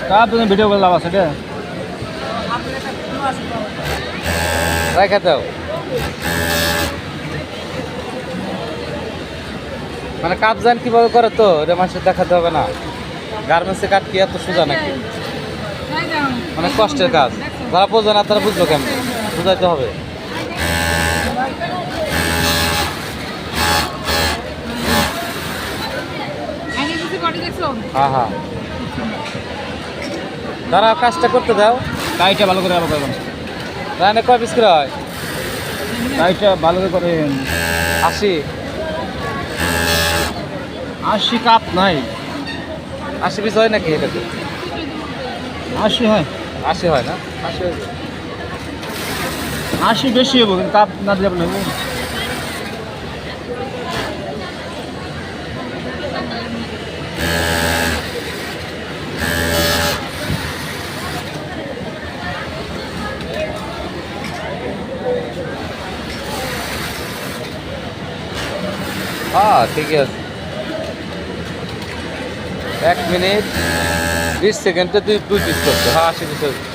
Cup তুমি video করে লাভ আছে রে রেখে দাও। মানে কাপ জান কিভাবে করে তো এটা মানুষের দেখাতে হবে না। গার্মেন্টসে কাট কি এত সোজা নাকি? মানে কষ্টের কাজ। যারা বোঝে না তারা বুঝলো কেমন, বুঝাইতে হবে। হ্যাঁ হ্যাঁ, তারা কাজটা করতে দাও। কাইটা ভালো করে আলো করবেন। রানে কয় পিস করে হয়? কাইটা ভালো করে করেন। 80 80 কাপ নাই, 80 পিস হয় নাকি এটাতে? 80 হয়। 80 হয় না? 80 হয়। 80 বেশি হবো কিন্তু কাপ না দিলে আপনার হ্যাঁ ঠিকই আছে। 1 মিনিট 20 সেকেন্ডে 2 পিস করছে। হ্যাঁ 80 পিস।